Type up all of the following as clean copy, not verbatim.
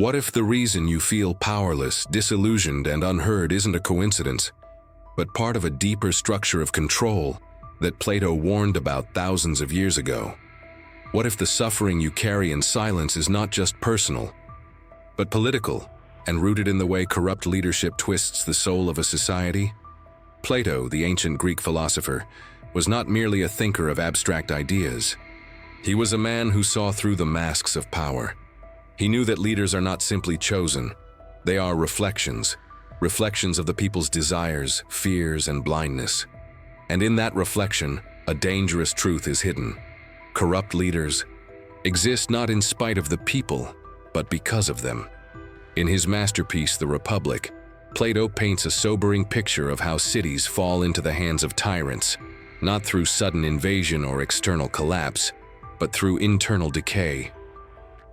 What if the reason you feel powerless, disillusioned, and unheard isn't a coincidence, but part of a deeper structure of control that Plato warned about thousands of years ago? What if the suffering you carry in silence is not just personal, but political, and rooted in the way corrupt leadership twists the soul of a society? Plato, the ancient Greek philosopher, was not merely a thinker of abstract ideas. He was a man who saw through the masks of power. He knew that leaders are not simply chosen. They are reflections of the people's desires, fears, and blindness. And in that reflection, a dangerous truth is hidden. Corrupt leaders exist not in spite of the people, but because of them. In his masterpiece, The Republic, Plato paints a sobering picture of how cities fall into the hands of tyrants, not through sudden invasion or external collapse, but through internal decay.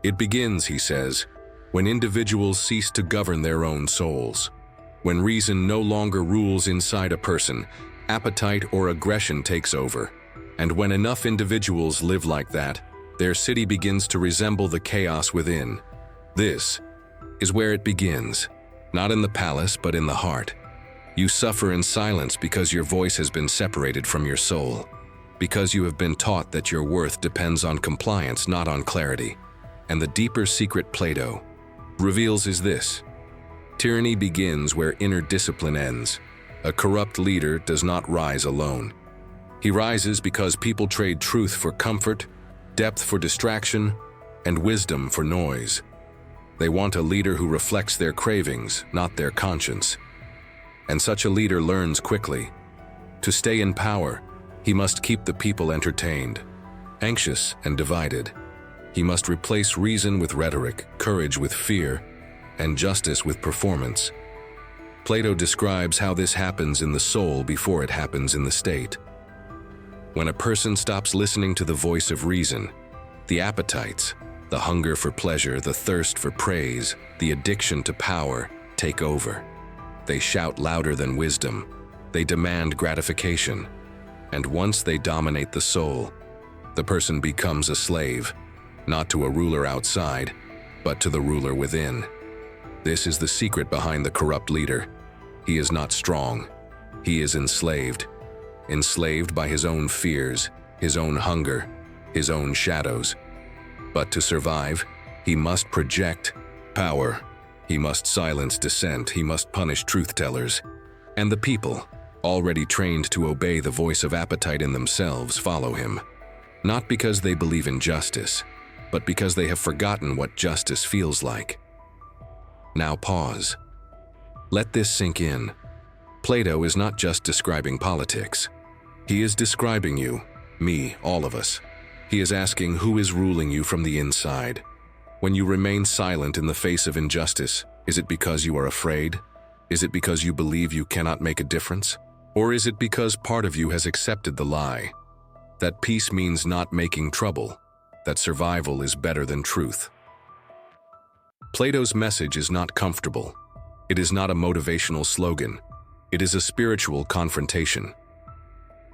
It begins, he says, when individuals cease to govern their own souls. When reason no longer rules inside a person, appetite or aggression takes over. And when enough individuals live like that, their city begins to resemble the chaos within. This is where it begins, not in the palace, but in the heart. You suffer in silence because your voice has been separated from your soul, because you have been taught that your worth depends on compliance, not on clarity. And the deeper secret Plato reveals is this: tyranny begins where inner discipline ends. A corrupt leader does not rise alone. He rises because people trade truth for comfort, depth for distraction, and wisdom for noise. They want a leader who reflects their cravings, not their conscience. And such a leader learns quickly. To stay in power, he must keep the people entertained, anxious, and divided. He must replace reason with rhetoric, courage with fear, and justice with performance. Plato describes how this happens in the soul before it happens in the state. When a person stops listening to the voice of reason, the appetites, the hunger for pleasure, the thirst for praise, the addiction to power, take over. They shout louder than wisdom. They demand gratification. And once they dominate the soul, the person becomes a slave, not to a ruler outside, but to the ruler within. This is the secret behind the corrupt leader. He is not strong. He is enslaved. Enslaved by his own fears, his own hunger, his own shadows. But to survive, he must project power. He must silence dissent. He must punish truth-tellers. And the people, already trained to obey the voice of appetite in themselves, follow him. Not because they believe in justice, but because they have forgotten what justice feels like. Now pause. Let this sink in. Plato is not just describing politics. He is describing you, me, all of us. He is asking who is ruling you from the inside. When you remain silent in the face of injustice, is it because you are afraid? Is it because you believe you cannot make a difference? Or is it because part of you has accepted the lie? That peace means not making trouble, that survival is better than truth. Plato's message is not comfortable. It is not a motivational slogan. It is a spiritual confrontation.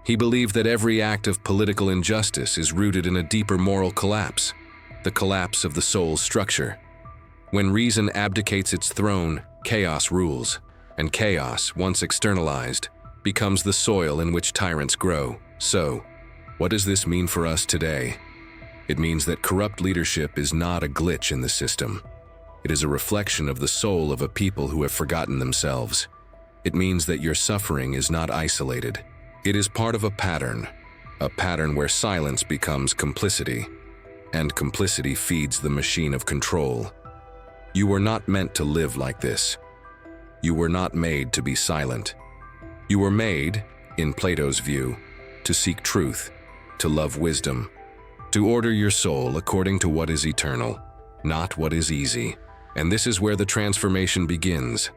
He believed that every act of political injustice is rooted in a deeper moral collapse, the collapse of the soul's structure. When reason abdicates its throne, chaos rules, and chaos, once externalized, becomes the soil in which tyrants grow. So, what does this mean for us today? It means that corrupt leadership is not a glitch in the system. It is a reflection of the soul of a people who have forgotten themselves. It means that your suffering is not isolated. It is part of a pattern where silence becomes complicity, and complicity feeds the machine of control. You were not meant to live like this. You were not made to be silent. You were made, in Plato's view, to seek truth, to love wisdom, to order your soul according to what is eternal, not what is easy. And this is where the transformation begins,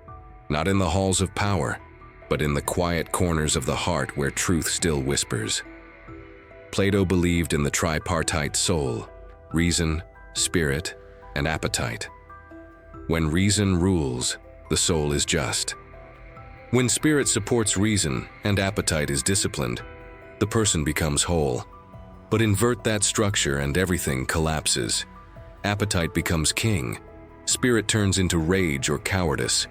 not in the halls of power, but in the quiet corners of the heart where truth still whispers. Plato believed in the tripartite soul: reason, spirit, and appetite. When reason rules, the soul is just. When spirit supports reason and appetite is disciplined, the person becomes whole. But invert that structure and everything collapses. Appetite becomes king. Spirit turns into rage or cowardice.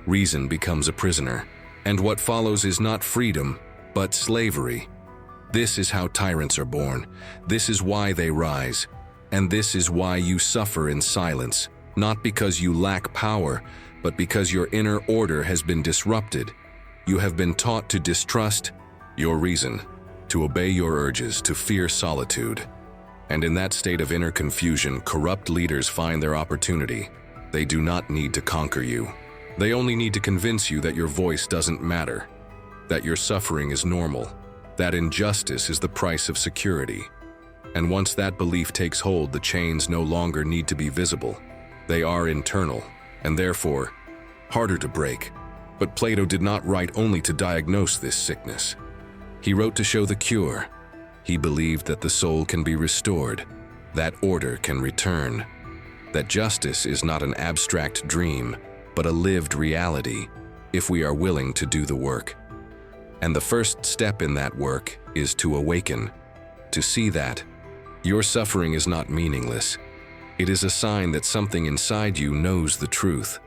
Reason becomes a prisoner. And what follows is not freedom, but slavery. This is how tyrants are born. This is why they rise. And this is why you suffer in silence, not because you lack power, but because your inner order has been disrupted. You have been taught to distrust your reason, to obey your urges, to fear solitude. And in that state of inner confusion, corrupt leaders find their opportunity. They do not need to conquer you. They only need to convince you that your voice doesn't matter, that your suffering is normal, that injustice is the price of security. And once that belief takes hold, the chains no longer need to be visible. They are internal, and therefore harder to break. But Plato did not write only to diagnose this sickness. He wrote to show the cure. He believed that the soul can be restored, that order can return, that justice is not an abstract dream, but a lived reality, if we are willing to do the work. And the first step in that work is to awaken, to see that your suffering is not meaningless. It is a sign that something inside you knows the truth,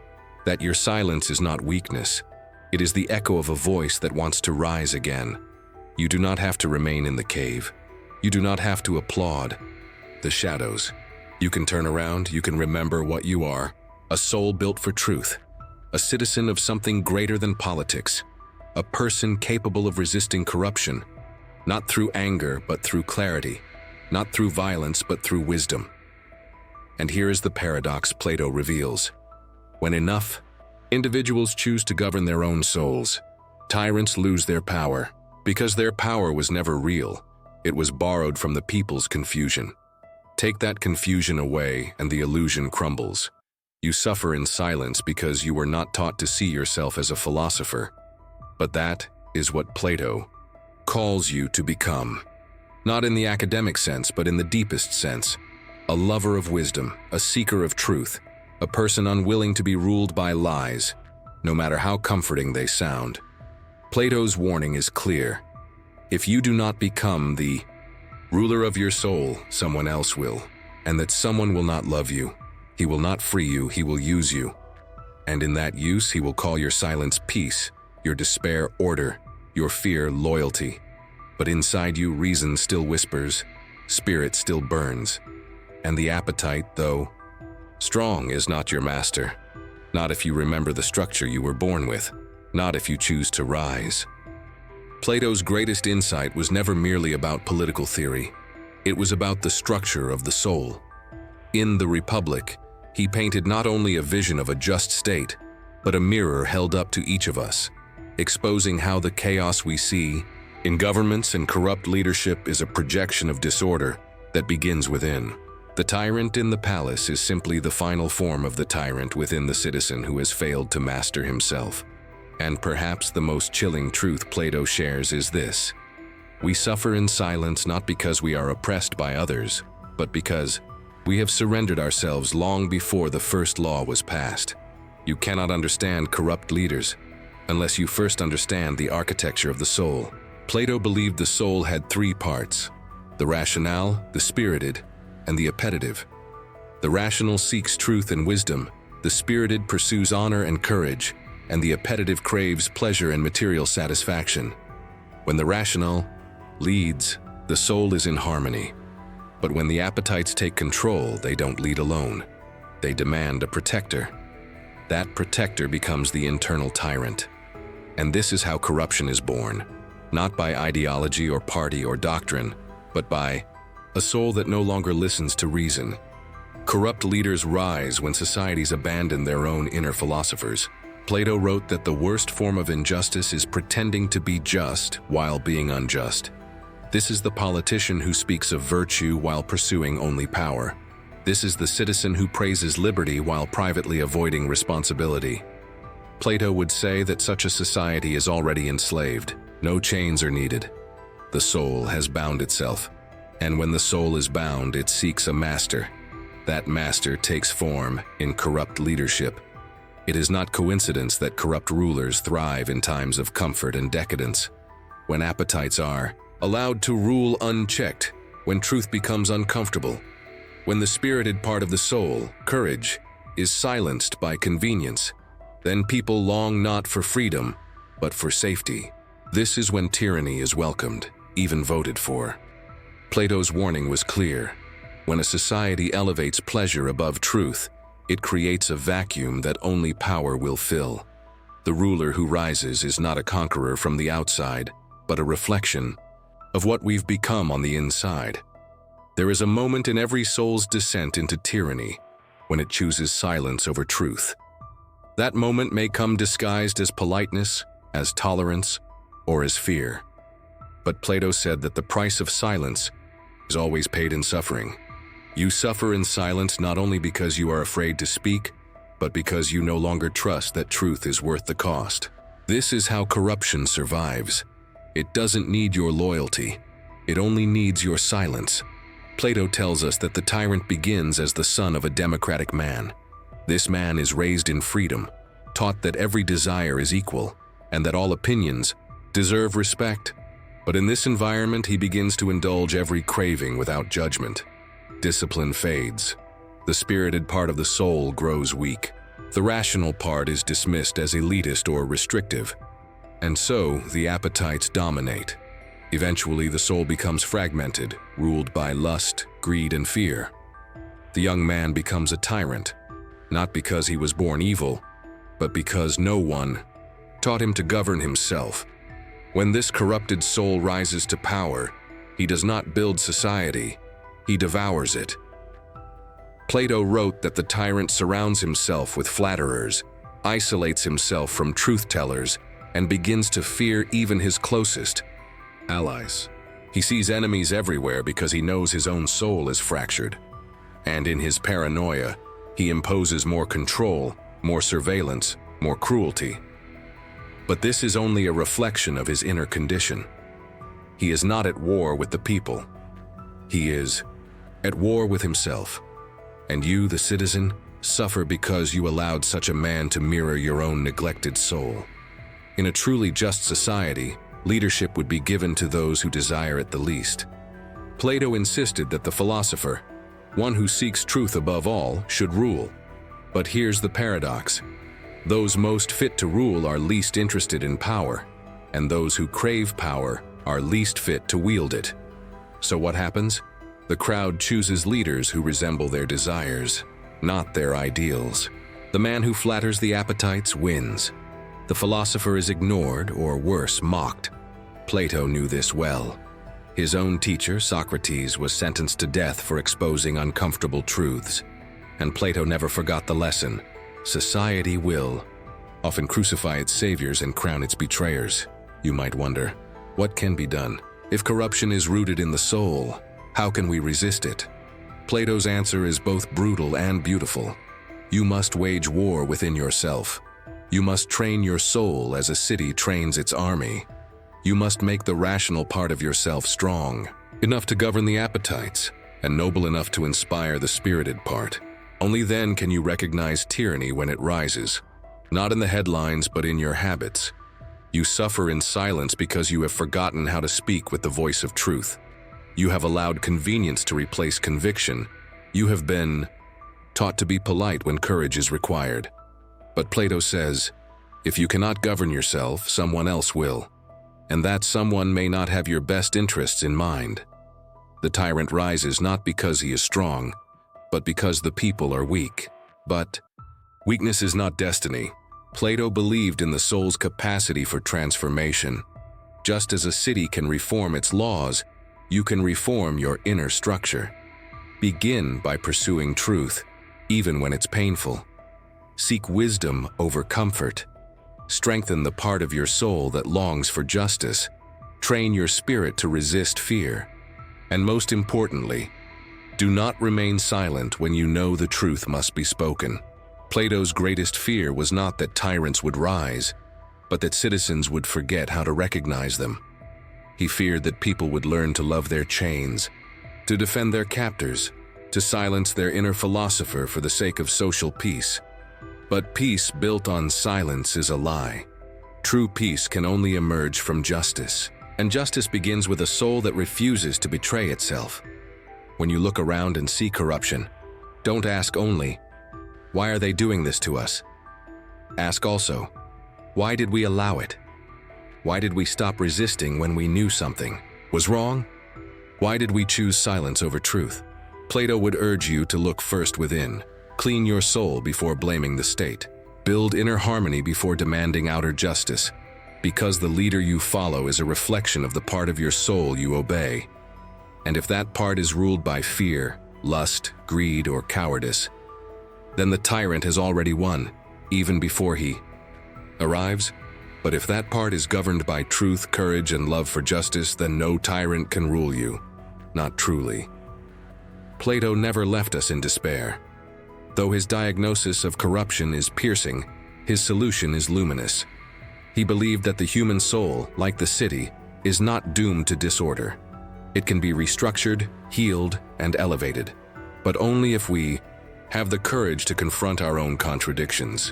that your silence is not weakness. It is the echo of a voice that wants to rise again. You do not have to remain in the cave. You do not have to applaud the shadows. You can turn around, you can remember what you are, a soul built for truth, a citizen of something greater than politics, a person capable of resisting corruption, not through anger but through clarity, not through violence but through wisdom. And here is the paradox Plato reveals. When enough individuals choose to govern their own souls, tyrants lose their power, because their power was never real. It was borrowed from the people's confusion. Take that confusion away and the illusion crumbles. You suffer in silence because you were not taught to see yourself as a philosopher. But that is what Plato calls you to become. Not in the academic sense, but in the deepest sense. A lover of wisdom, a seeker of truth, a person unwilling to be ruled by lies, no matter how comforting they sound. Plato's warning is clear. If you do not become the ruler of your soul, someone else will, and that someone will not love you. He will not free you, he will use you. And in that use, he will call your silence peace, your despair order, your fear loyalty. But inside you, reason still whispers, spirit still burns. And the appetite, though strong, is not your master. Not if you remember the structure you were born with. Not if you choose to rise. Plato's greatest insight was never merely about political theory. It was about the structure of the soul. In the Republic, he painted not only a vision of a just state, but a mirror held up to each of us, exposing how the chaos we see in governments and corrupt leadership is a projection of disorder that begins within. The tyrant in the palace is simply the final form of the tyrant within the citizen who has failed to master himself. And perhaps the most chilling truth Plato shares is this: we suffer in silence not because we are oppressed by others, but because we have surrendered ourselves long before the first law was passed. You cannot understand corrupt leaders unless you first understand the architecture of the soul. Plato believed the soul had three parts: the rationale, the spirited, and the appetitive. The rational seeks truth and wisdom, the spirited pursues honor and courage, and the appetitive craves pleasure and material satisfaction. When the rationale leads, the soul is in harmony. But when the appetites take control, they don't lead alone. They demand a protector. That protector becomes the internal tyrant. And this is how corruption is born, not by ideology or party or doctrine, but by a soul that no longer listens to reason. Corrupt leaders rise when societies abandon their own inner philosophers. Plato wrote that the worst form of injustice is pretending to be just while being unjust. This is the politician who speaks of virtue while pursuing only power. This is the citizen who praises liberty while privately avoiding responsibility. Plato would say that such a society is already enslaved. No chains are needed. The soul has bound itself. And when the soul is bound, it seeks a master. That master takes form in corrupt leadership. It is not coincidence that corrupt rulers thrive in times of comfort and decadence. When appetites are allowed to rule unchecked, when truth becomes uncomfortable, when the spirited part of the soul, courage, is silenced by convenience, then people long not for freedom, but for safety. This is when tyranny is welcomed, even voted for. Plato's warning was clear. When a society elevates pleasure above truth, it creates a vacuum that only power will fill. The ruler who rises is not a conqueror from the outside, but a reflection of what we've become on the inside. There is a moment in every soul's descent into tyranny when it chooses silence over truth. That moment may come disguised as politeness, as tolerance, or as fear. But Plato said that the price of silence is always paid in suffering. You suffer in silence not only because you are afraid to speak, but because you no longer trust that truth is worth the cost. This is how corruption survives. It doesn't need your loyalty. It only needs your silence. Plato tells us that the tyrant begins as the son of a democratic man. This man is raised in freedom, taught that every desire is equal, and that all opinions deserve respect. But in this environment, he begins to indulge every craving without judgment. Discipline fades. The spirited part of the soul grows weak. The rational part is dismissed as elitist or restrictive. And so, the appetites dominate. Eventually, the soul becomes fragmented, ruled by lust, greed, and fear. The young man becomes a tyrant, not because he was born evil, but because no one taught him to govern himself. When this corrupted soul rises to power, he does not build society, he devours it. Plato wrote that the tyrant surrounds himself with flatterers, isolates himself from truth-tellers, and begins to fear even his closest allies. He sees enemies everywhere because he knows his own soul is fractured. And in his paranoia, he imposes more control, more surveillance, more cruelty. But this is only a reflection of his inner condition. He is not at war with the people. He is at war with himself. And you, the citizen, suffer because you allowed such a man to mirror your own neglected soul. In a truly just society, leadership would be given to those who desire it the least. Plato insisted that the philosopher, one who seeks truth above all, should rule. But here's the paradox. Those most fit to rule are least interested in power, and those who crave power are least fit to wield it. So what happens? The crowd chooses leaders who resemble their desires, not their ideals. The man who flatters the appetites wins. The philosopher is ignored, or worse, mocked. Plato knew this well. His own teacher, Socrates, was sentenced to death for exposing uncomfortable truths. And Plato never forgot the lesson. Society will often crucify its saviors and crown its betrayers. You might wonder, what can be done? If corruption is rooted in the soul, how can we resist it? Plato's answer is both brutal and beautiful. You must wage war within yourself. You must train your soul as a city trains its army. You must make the rational part of yourself strong, enough to govern the appetites, and noble enough to inspire the spirited part. Only then can you recognize tyranny when it rises, not in the headlines but in your habits. You suffer in silence because you have forgotten how to speak with the voice of truth. You have allowed convenience to replace conviction. You have been taught to be polite when courage is required. But Plato says, if you cannot govern yourself, someone else will. And that someone may not have your best interests in mind. The tyrant rises not because he is strong, but because the people are weak. But weakness is not destiny. Plato believed in the soul's capacity for transformation. Just as a city can reform its laws, you can reform your inner structure. Begin by pursuing truth, even when it's painful. Seek wisdom over comfort. Strengthen the part of your soul that longs for justice. Train your spirit to resist fear. And most importantly, do not remain silent when you know the truth must be spoken. Plato's greatest fear was not that tyrants would rise, but that citizens would forget how to recognize them. He feared that people would learn to love their chains, to defend their captors, to silence their inner philosopher for the sake of social peace. But peace built on silence is a lie. True peace can only emerge from justice, and justice begins with a soul that refuses to betray itself. When you look around and see corruption, don't ask only, Why are they doing this to us? Ask also, why did we allow it? Why did we stop resisting when we knew something was wrong? Why did we choose silence over truth? Plato would urge you to look first within. Clean your soul before blaming the state. Build inner harmony before demanding outer justice, because the leader you follow is a reflection of the part of your soul you obey. And if that part is ruled by fear, lust, greed, or cowardice, then the tyrant has already won, even before he arrives. But if that part is governed by truth, courage, and love for justice, then no tyrant can rule you, not truly. Plato never left us in despair. Though his diagnosis of corruption is piercing, his solution is luminous. He believed that the human soul, like the city, is not doomed to disorder. It can be restructured, healed, and elevated, but only if we have the courage to confront our own contradictions.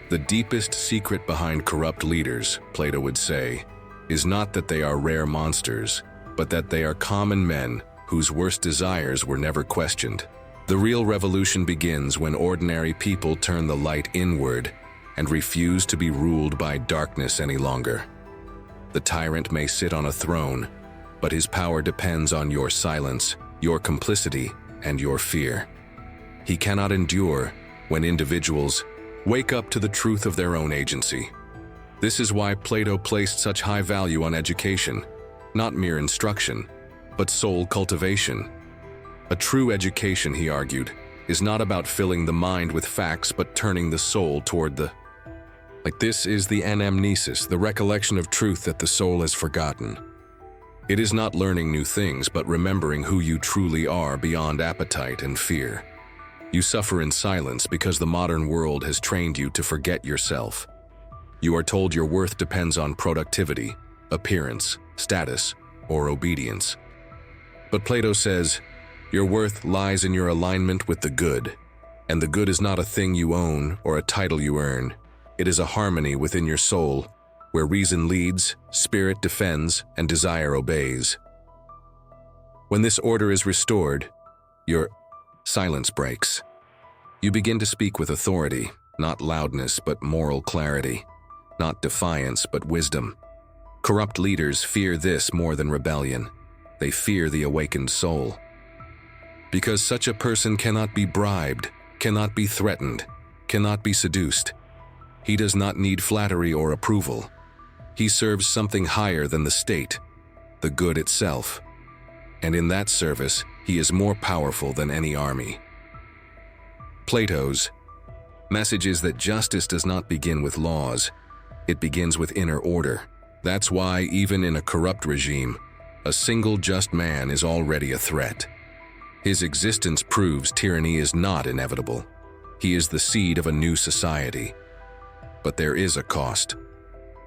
The deepest secret behind corrupt leaders, Plato would say, is not that they are rare monsters, but that they are common men whose worst desires were never questioned. The real revolution begins when ordinary people turn the light inward and refuse to be ruled by darkness any longer. The tyrant may sit on a throne, but his power depends on your silence, your complicity, and your fear. He cannot endure when individuals wake up to the truth of their own agency. This is why Plato placed such high value on education, not mere instruction, but soul cultivation. A true education, he argued, is not about filling the mind with facts, but turning the soul toward this is the anamnesis, the recollection of truth that the soul has forgotten. It is not learning new things, but remembering who you truly are beyond appetite and fear. You suffer in silence because the modern world has trained you to forget yourself. You are told your worth depends on productivity, appearance, status, or obedience. But Plato says, your worth lies in your alignment with the good, and the good is not a thing you own or a title you earn. It is a harmony within your soul, where reason leads, spirit defends, and desire obeys. When this order is restored, your silence breaks. You begin to speak with authority, not loudness but moral clarity, not defiance but wisdom. Corrupt leaders fear this more than rebellion. They fear the awakened soul. Because such a person cannot be bribed, cannot be threatened, cannot be seduced. He does not need flattery or approval. He serves something higher than the state, the good itself. And in that service, he is more powerful than any army. Plato's message is that justice does not begin with laws. It begins with inner order. That's why, even in a corrupt regime, a single just man is already a threat. His existence proves tyranny is not inevitable. He is the seed of a new society. But there is a cost.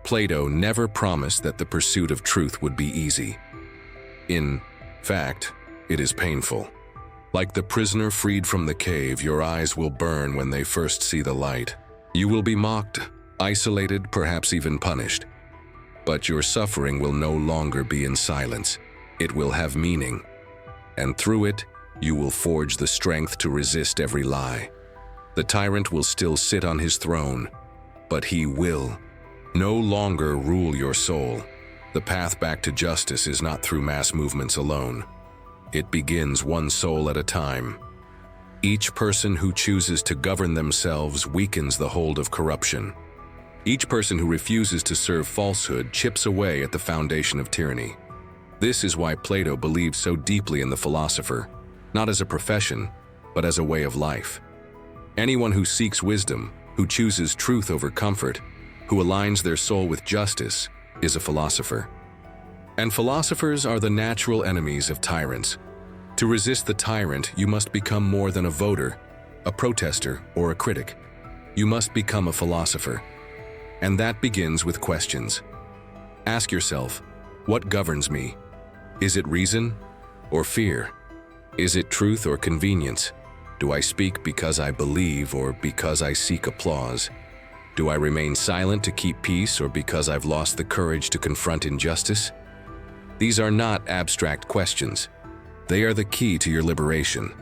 Plato never promised that the pursuit of truth would be easy. In fact, it is painful. Like the prisoner freed from the cave, your eyes will burn when they first see the light. You will be mocked, isolated, perhaps even punished. But your suffering will no longer be in silence. It will have meaning. And through it, you will forge the strength to resist every lie. The tyrant will still sit on his throne, but he will no longer rule your soul. The path back to justice is not through mass movements alone. It begins one soul at a time. Each person who chooses to govern themselves weakens the hold of corruption. Each person who refuses to serve falsehood chips away at the foundation of tyranny. This is why Plato believed so deeply in the philosopher, not as a profession, but as a way of life. Anyone who seeks wisdom, who chooses truth over comfort, who aligns their soul with justice, is a philosopher. And philosophers are the natural enemies of tyrants. To resist the tyrant, you must become more than a voter, a protester, or a critic. You must become a philosopher. And that begins with questions. Ask yourself, what governs me? Is it reason or fear? Is it truth or convenience? Do I speak because I believe or because I seek applause? Do I remain silent to keep peace or because I've lost the courage to confront injustice? These are not abstract questions. They are the key to your liberation.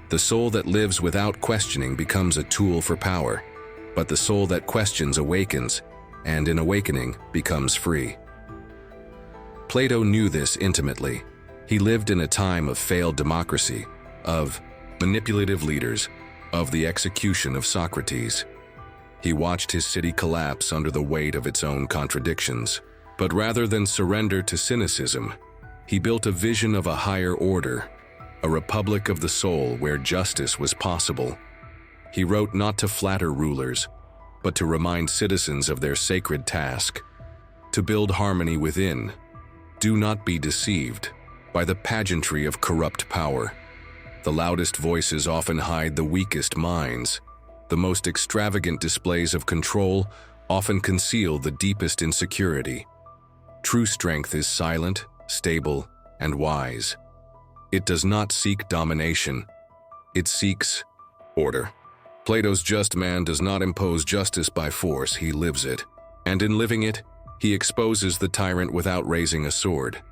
The soul that lives without questioning becomes a tool for power, but the soul that questions awakens, and in awakening becomes free. Plato knew this intimately. He lived in a time of failed democracy, of manipulative leaders, of the execution of Socrates. He watched his city collapse under the weight of its own contradictions. But rather than surrender to cynicism, he built a vision of a higher order, a republic of the soul where justice was possible. He wrote not to flatter rulers, but to remind citizens of their sacred task, to build harmony within. Do not be deceived by the pageantry of corrupt power. The loudest voices often hide the weakest minds. The most extravagant displays of control often conceal the deepest insecurity. True strength is silent, stable, and wise. It does not seek domination. It seeks order. Plato's just man does not impose justice by force, he lives it. And in living it, he exposes the tyrant without raising a sword.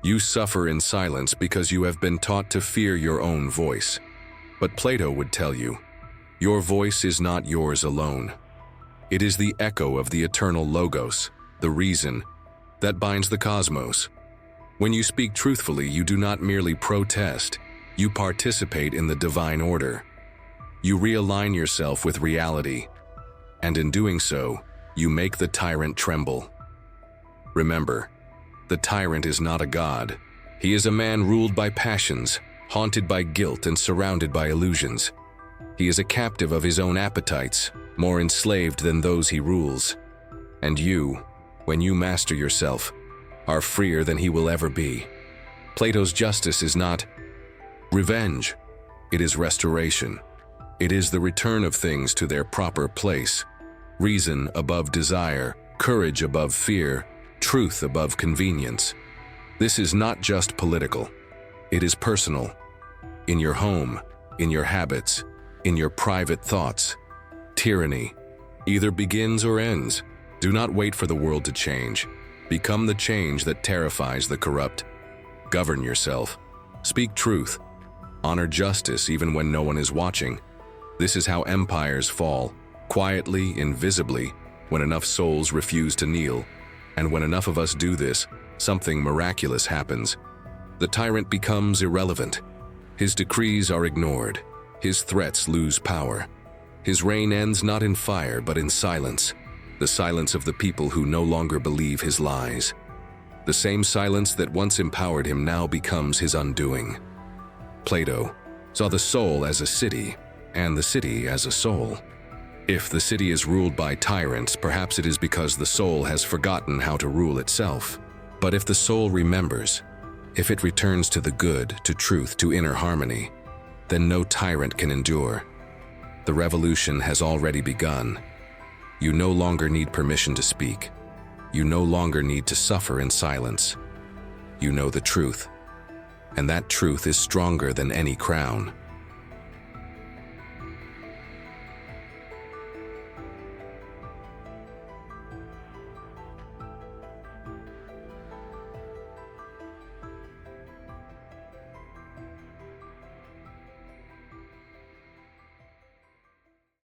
You suffer in silence because you have been taught to fear your own voice. But Plato would tell you, your voice is not yours alone. It is the echo of the eternal Logos, the reason, that binds the cosmos. When you speak truthfully, you do not merely protest, you participate in the divine order. You realign yourself with reality, and in doing so, you make the tyrant tremble. Remember, the tyrant is not a god. He is a man ruled by passions, haunted by guilt and surrounded by illusions. He is a captive of his own appetites, more enslaved than those he rules. And you, when you master yourself, are freer than he will ever be. Plato's justice is not revenge, it is restoration. It is the return of things to their proper place. Reason above desire, courage above fear, truth above convenience. This is not just political, it is personal. In your home, in your habits, in your private thoughts. Tyranny either begins or ends. Do not wait for the world to change. Become the change that terrifies the corrupt. Govern yourself. Speak truth. Honor justice even when no one is watching. This is how empires fall, quietly, invisibly, when enough souls refuse to kneel. And when enough of us do this, something miraculous happens. The tyrant becomes irrelevant. His decrees are ignored. His threats lose power. His reign ends not in fire but in silence. The silence of the people who no longer believe his lies. The same silence that once empowered him now becomes his undoing. Plato saw the soul as a city, and the city as a soul. If the city is ruled by tyrants, perhaps it is because the soul has forgotten how to rule itself. But if the soul remembers, if it returns to the good, to truth, to inner harmony, then no tyrant can endure. The revolution has already begun. You no longer need permission to speak. You no longer need to suffer in silence. You know the truth, and that truth is stronger than any crown.